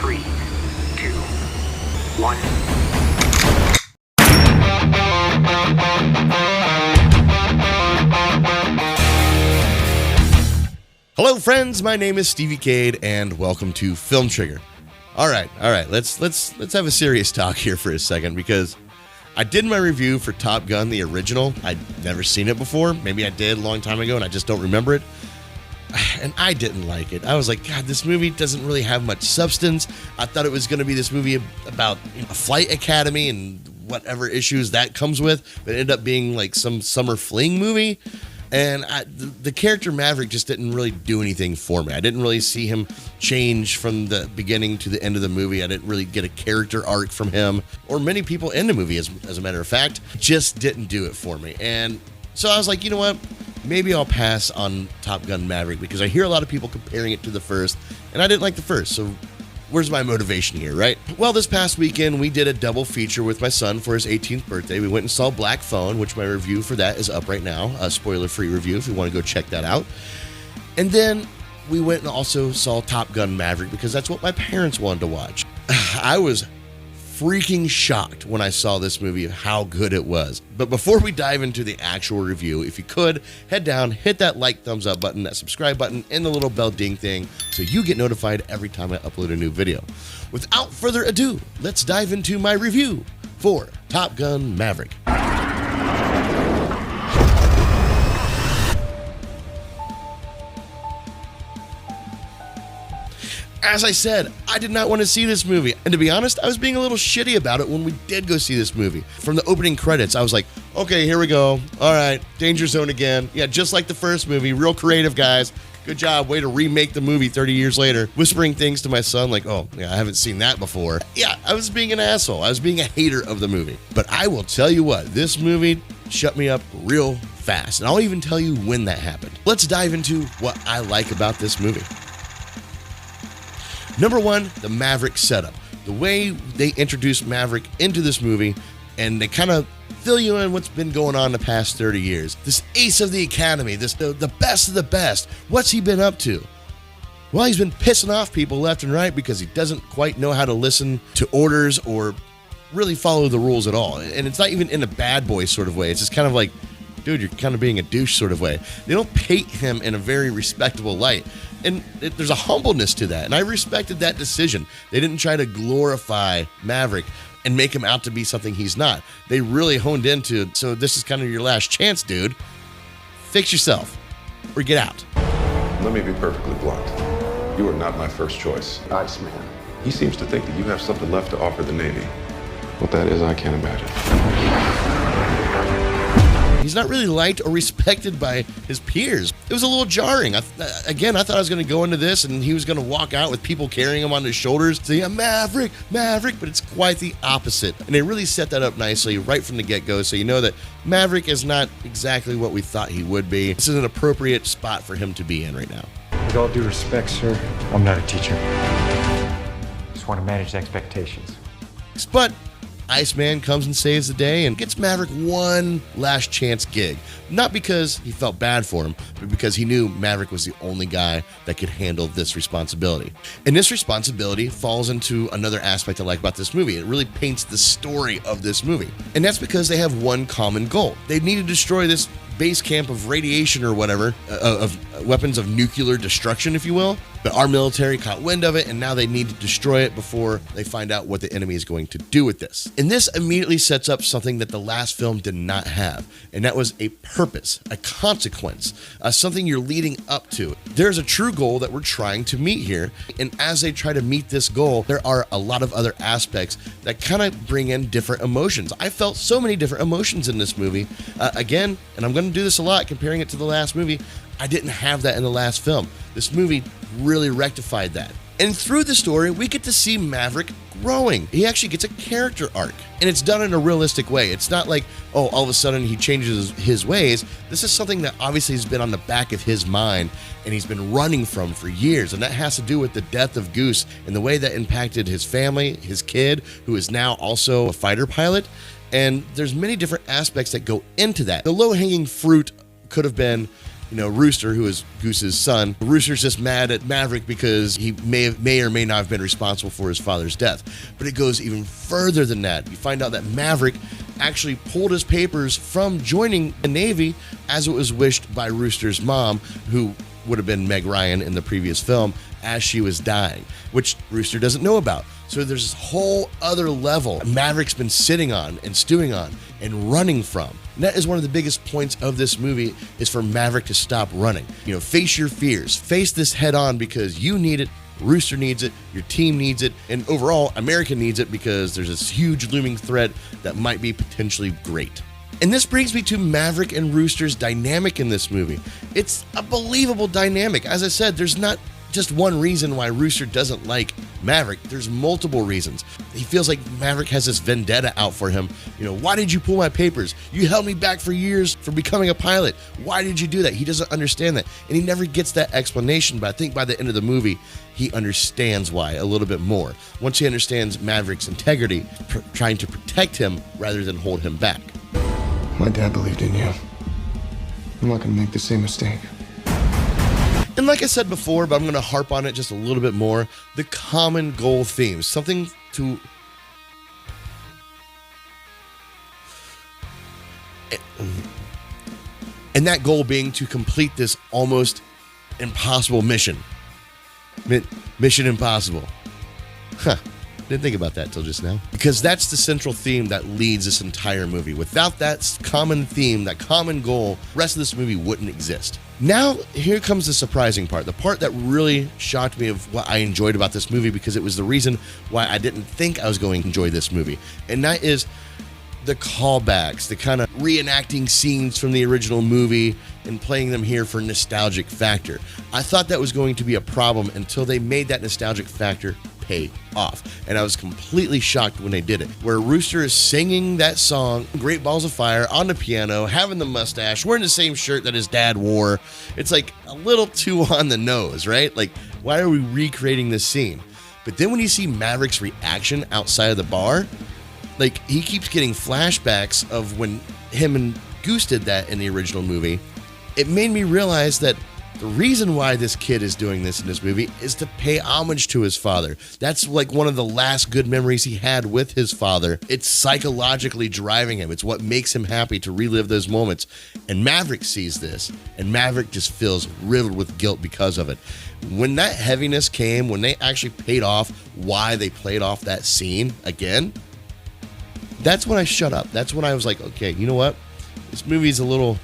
3, 2, 1. Hello, friends. My name is Stevie Cade, and welcome to Film Trigger. All right. Let's have a serious talk here for a second, because I did my review for Top Gun, the original. I'd never seen it before. Maybe I did a long time ago, and I just don't remember it. And I didn't like it. I was like, God, this movie doesn't really have much substance. I thought it was going to be this movie about a flight academy and whatever issues that comes with, but it ended up being like some summer fling movie. And the character Maverick just didn't really do anything for me. I didn't really see him change from the beginning to the end of the movie. I didn't really get a character arc from him, or many people in the movie, as a matter of fact. Just didn't do it for me. And so I was like, you know what? Maybe I'll pass on Top Gun Maverick, because I hear a lot of people comparing it to the first, and I didn't like the first. So where's my motivation here, right? Well, this past weekend, we did a double feature with my son for his 18th birthday. We went and saw Black Phone, which my review for that is up right now. A spoiler-free review if you want to go check that out. And then we went and also saw Top Gun Maverick, because that's what my parents wanted to watch. I was freaking shocked when I saw this movie of how good it was. But before we dive into the actual review, if you could, head down, hit that like, thumbs up button, that subscribe button, and the little bell ding thing so you get notified every time I upload a new video. Without further ado, let's dive into my review for Top Gun Maverick. As I said, I did not want to see this movie. And to be honest, I was being a little shitty about it when we did go see this movie. From the opening credits, I was like, okay, here we go. All right, Danger Zone again. Yeah, just like the first movie. Real creative, guys. Good job. Way to remake the movie 30 years later. Whispering things to my son like, oh, yeah, I haven't seen that before. Yeah, I was being an asshole. I was being a hater of the movie. But I will tell you what, this movie shut me up real fast. And I'll even tell you when that happened. Let's dive into what I like about this movie. Number one, the Maverick setup. The way they introduce Maverick into this movie, and they kind of fill you in what's been going on the past 30 years. This ace of the academy, the best of the best. What's he been up to? Well, he's been pissing off people left and right because he doesn't quite know how to listen to orders or really follow the rules at all. And it's not even in a bad boy sort of way. It's just kind of like, dude, you're kind of being a douche sort of way. They don't paint him in a very respectable light. And there's a humbleness to that. And I respected that decision. They didn't try to glorify Maverick and make him out to be something he's not. They really honed into, so this is kind of your last chance, dude. Fix yourself or get out. Let me be perfectly blunt. You are not my first choice. Iceman. He seems to think that you have something left to offer the Navy. What that is, I can't imagine. He's not really liked or respected by his peers. It was a little jarring. I thought I was going to go into this and he was going to walk out with people carrying him on his shoulders saying, Maverick, Maverick, but it's quite the opposite. And they really set that up nicely right from the get-go, so you know that Maverick is not exactly what we thought he would be. This is an appropriate spot for him to be in right now. With all due respect, sir, I'm not a teacher. Just want to manage expectations. But Iceman comes and saves the day and gets Maverick one last chance gig. Not because he felt bad for him, but because he knew Maverick was the only guy that could handle this responsibility. And this responsibility falls into another aspect I like about this movie. It really paints the story of this movie. And that's because they have one common goal. They need to destroy this base camp of radiation or whatever, of weapons of nuclear destruction, if you will. But our military caught wind of it, and now they need to destroy it before they find out what the enemy is going to do with this. And this immediately sets up something that the last film did not have, and that was a purpose, a consequence, something you're leading up to. There's a true goal that we're trying to meet here, and as they try to meet this goal, there are a lot of other aspects that kind of bring in different emotions. I felt so many different emotions in this movie. Again, and I'm going to do this a lot, comparing it to the last movie, I didn't have that in the last film. This movie really rectified that. And through the story, we get to see Maverick growing. He actually gets a character arc, and it's done in a realistic way. It's not like, oh, all of a sudden he changes his ways. This is something that obviously has been on the back of his mind, and he's been running from for years, and that has to do with the death of Goose and the way that impacted his family, his kid, who is now also a fighter pilot. And there's many different aspects that go into that. The low-hanging fruit could have been, Rooster, who is Goose's son. Rooster's just mad at Maverick because he may or may not have been responsible for his father's death. But it goes even further than that. You find out that Maverick actually pulled his papers from joining the Navy as it was wished by Rooster's mom, who would have been Meg Ryan in the previous film, as she was dying, which Rooster doesn't know about. So there's this whole other level Maverick's been sitting on and stewing on and running from. And that is one of the biggest points of this movie, is for Maverick to stop running. Face your fears. Face this head on, because you need it, Rooster needs it, your team needs it, and overall, America needs it, because there's this huge looming threat that might be potentially great. And this brings me to Maverick and Rooster's dynamic in this movie. It's a believable dynamic. As I said, there's not just one reason why Rooster doesn't like Maverick. There's multiple reasons. He feels like Maverick has this vendetta out for him. Why did you pull my papers? You held me back for years for becoming a pilot. Why did you do that? He doesn't understand that. And he never gets that explanation, but I think by the end of the movie, he understands why a little bit more. Once he understands Maverick's integrity, trying to protect him rather than hold him back. My dad believed in you. I'm not going to make the same mistake. And like I said before, but I'm going to harp on it just a little bit more, the common goal themes, something to... And that goal being to complete this almost impossible mission. Mission impossible. Didn't think about that till just now. Because that's the central theme that leads this entire movie. Without that common theme, that common goal, the rest of this movie wouldn't exist. Now, here comes the surprising part. The part that really shocked me of what I enjoyed about this movie, because it was the reason why I didn't think I was going to enjoy this movie. And that is the callbacks, the kind of reenacting scenes from the original movie and playing them here for nostalgic factor. I thought that was going to be a problem until they made that nostalgic factor pay off. And I was completely shocked when they did it. Where Rooster is singing that song, Great Balls of Fire, on the piano, having the mustache, wearing the same shirt that his dad wore. It's like a little too on the nose, right? Like, why are we recreating this scene? But then when you see Maverick's reaction outside of the bar, like, he keeps getting flashbacks of when him and Goose did that in the original movie. It made me realize that the reason why this kid is doing this in this movie is to pay homage to his father. That's like one of the last good memories he had with his father. It's psychologically driving him. It's what makes him happy to relive those moments. And Maverick sees this, and Maverick just feels riddled with guilt because of it. When that heaviness came, when they actually paid off why they played off that scene again, that's when I shut up. That's when I was like, okay, you know what? This movie's a little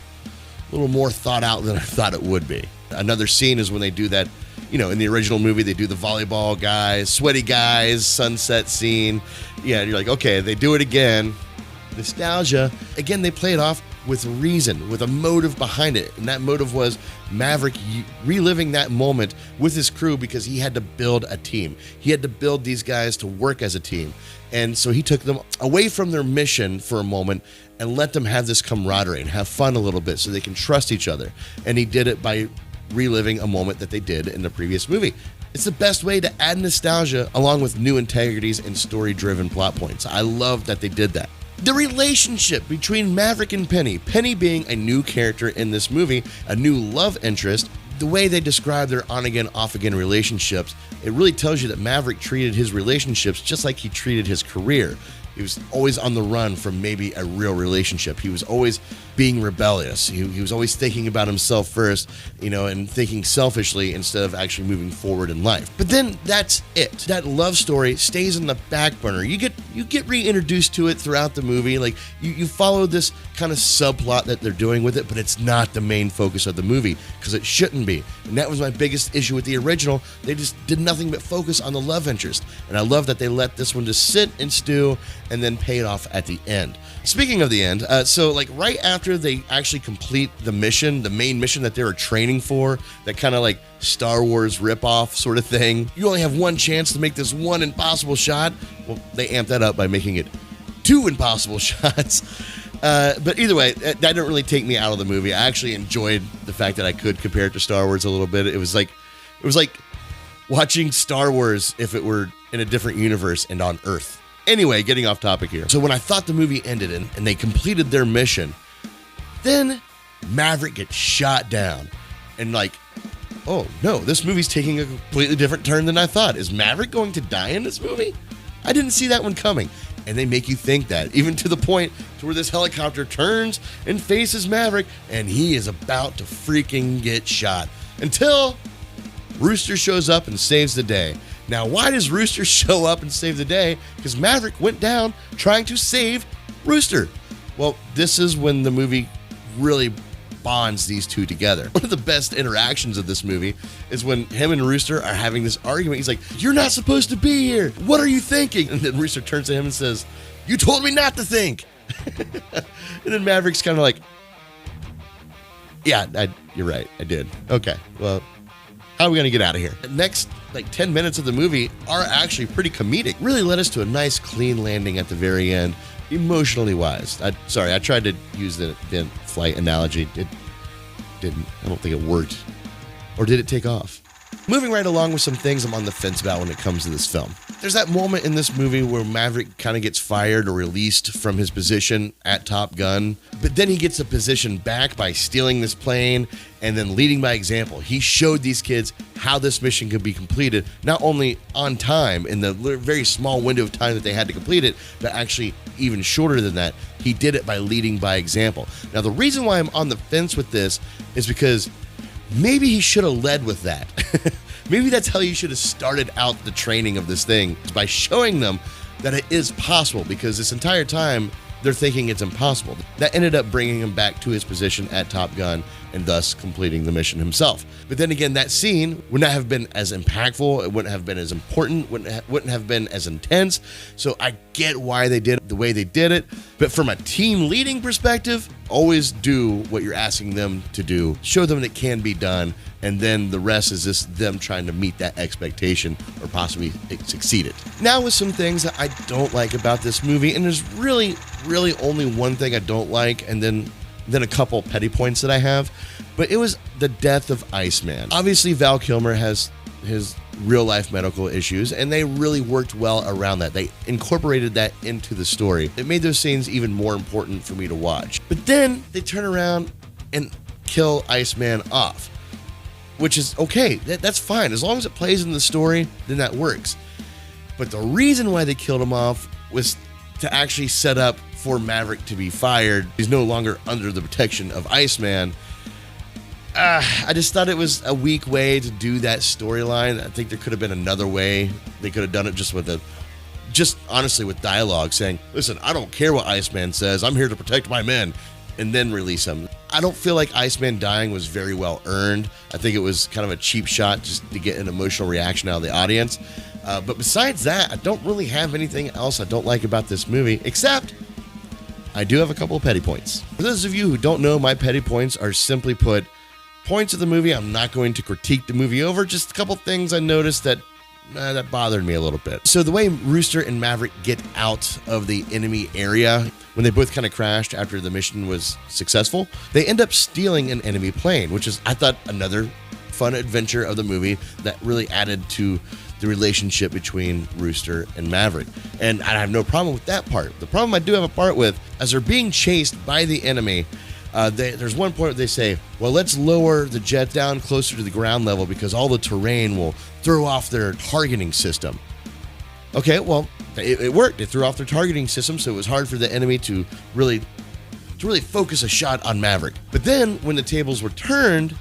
more thought out than I thought it would be. Another scene is when they do that, in the original movie, they do the volleyball guys, sweaty guys, sunset scene. Yeah, you're like, okay, they do it again. Nostalgia. Again, they play it off with reason, with a motive behind it. And that motive was Maverick reliving that moment with his crew because he had to build a team. He had to build these guys to work as a team. And so he took them away from their mission for a moment and let them have this camaraderie and have fun a little bit so they can trust each other. And he did it by reliving a moment that they did in the previous movie. It's the best way to add nostalgia along with new integrities and story-driven plot points. I love that they did that. The relationship between Maverick and Penny being a new character in this movie, a new love interest, the way they describe their on-again, off-again relationships, it really tells you that Maverick treated his relationships just like he treated his career. He was always on the run from maybe a real relationship. He was always being rebellious. He was always thinking about himself first, and thinking selfishly instead of actually moving forward in life. But then that's it. That love story stays in the back burner. You get reintroduced to it throughout the movie. Like you follow this kind of subplot that they're doing with it, but it's not the main focus of the movie because it shouldn't be. And that was my biggest issue with the original. They just did nothing but focus on the love interest. And I love that they let this one just sit and stew and then pay it off at the end. Speaking of the end, so like right after they actually complete the mission, the main mission that they were training for, that kind of like Star Wars ripoff sort of thing, you only have one chance to make this one impossible shot. Well, they amped that up by making it 2 impossible shots. But either way, that didn't really take me out of the movie. I actually enjoyed the fact that I could compare it to Star Wars a little bit. It was like watching Star Wars if it were in a different universe and on Earth. Anyway, getting off topic here. So when I thought the movie ended and they completed their mission, then Maverick gets shot down. and like, oh no, this movie's taking a completely different turn than I thought. Is Maverick going to die in this movie? I didn't see that one coming. And they make you think that, even to the point to where this helicopter turns and faces Maverick, and he is about to freaking get shot. Until Rooster shows up and saves the day. Now, why does Rooster show up and save the day? Because Maverick went down trying to save Rooster. Well, this is when the movie really bonds these two together. One of the best interactions of this movie is when him and Rooster are having this argument. He's like, "You're not supposed to be here. What are you thinking?" And then Rooster turns to him and says, "You told me not to think." And then Maverick's kind of like, "Yeah, you're right. I did. Okay, well, how are we going to get out of here?" The next, 10 minutes of the movie are actually pretty comedic. Really led us to a nice, clean landing at the very end, emotionally wise. I tried to use the flight analogy. It didn't. I don't think it worked. Or did it take off? Moving right along with some things I'm on the fence about when it comes to this film. There's that moment in this movie where Maverick kind of gets fired or released from his position at Top Gun, but then he gets a position back by stealing this plane and then leading by example. He showed these kids how this mission could be completed, not only on time in the very small window of time that they had to complete it, but actually even shorter than that. He did it by leading by example. Now, the reason why I'm on the fence with this is because maybe he should have led with that. Maybe that's how you should have started out the training of this thing, by showing them that it is possible, because this entire time they're thinking it's impossible. That ended up bringing him back to his position at Top Gun and thus completing the mission himself. But then again, that scene would not have been as impactful, it wouldn't have been as important, wouldn't have been as intense. So I get why they did it the way they did it. But from a team leading perspective, always do what you're asking them to do. Show them that it can be done. And then the rest is just them trying to meet that expectation or possibly succeed it. Now with some things that I don't like about this movie, and there's really only one thing I don't like, and then a couple petty points that I have, but it was the death of Iceman. Obviously, Val Kilmer has his real-life medical issues, and they really worked well around that. They incorporated that into the story. It made those scenes even more important for me to watch. But then they turn around and kill Iceman off, which is okay. That's fine. As long as it plays in the story, then that works. But the reason why they killed him off was to actually set up for Maverick to be fired. He's no longer under the protection of Iceman. I just thought it was a weak way to do that storyline. I think there could have been another way. They could have done it just honestly with dialogue saying, "Listen, I don't care what Iceman says. I'm here to protect my men," and then release him. I don't feel like Iceman dying was very well earned. I think it was kind of a cheap shot just to get an emotional reaction out of the audience. But besides that, I don't really have anything else I don't like about this movie, except I do have a couple of petty points. For those of you who don't know, my petty points are simply put points of the movie I'm not going to critique the movie over, just a couple things I noticed that bothered me a little bit. So the way Rooster and Maverick get out of the enemy area, when they both kind of crashed after the mission was successful, they end up stealing an enemy plane, which is, I thought, another fun adventure of the movie that really added to the relationship between Rooster and Maverick. And I have no problem with that part. The problem I do have a part with, as they're being chased by the enemy, there's one point where they say, well, let's lower the jet down closer to the ground level because all the terrain will throw off their targeting system. Okay, well, it worked. It threw off their targeting system, so it was hard for the enemy to really focus a shot on Maverick. But then, when the tables were turned,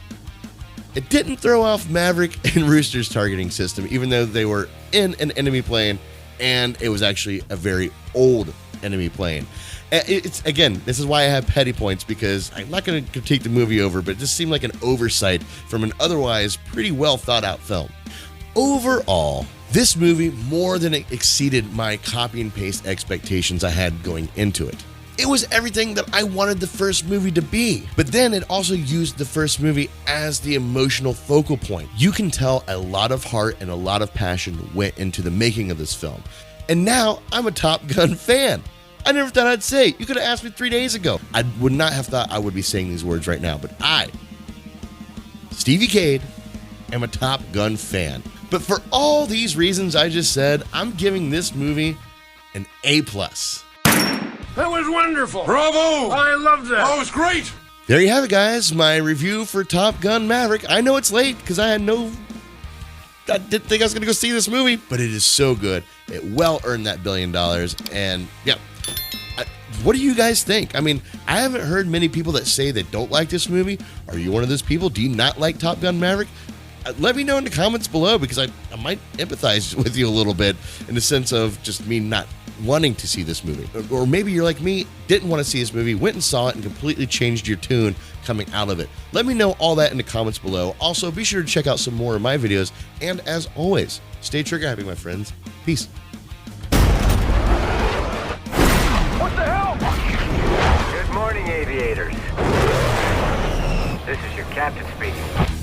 it didn't throw off Maverick and Rooster's targeting system, even though they were in an enemy plane, and it was actually a very old enemy plane. It's, again, this is why I have petty points, because I'm not going to critique the movie over, but it just seemed like an oversight from an otherwise pretty well thought out film. Overall, this movie more than exceeded my copy and paste expectations I had going into it. It was everything that I wanted the first movie to be. But then it also used the first movie as the emotional focal point. You can tell a lot of heart and a lot of passion went into the making of this film. And now I'm a Top Gun fan. I never thought I'd say it. You could have asked me 3 days ago. I would not have thought I would be saying these words right now, but I, Stevie Cade, am a Top Gun fan. But for all these reasons I just said, I'm giving this movie an A+. That was wonderful. Bravo! I loved that. Oh, it was great! there you have it, guys. My review for Top Gun Maverick. I know it's late because I didn't think I was going to go see this movie, but it is so good. It well earned that $1 billion. And yeah, what do you guys think? I mean, I haven't heard many people that say they don't like this movie. Are you one of those people? Do you not like Top Gun Maverick? Let me know in the comments below, because I might empathize with you a little bit in the sense of just me not wanting to see this movie. Or maybe you're like me, didn't want to see this movie, went and saw it and completely changed your tune coming out of it. Let me know all that in the comments below. Also, be sure to check out some more of my videos. And as always, stay trigger happy, my friends. Peace. What the hell? Good morning, aviators. This is your captain speaking.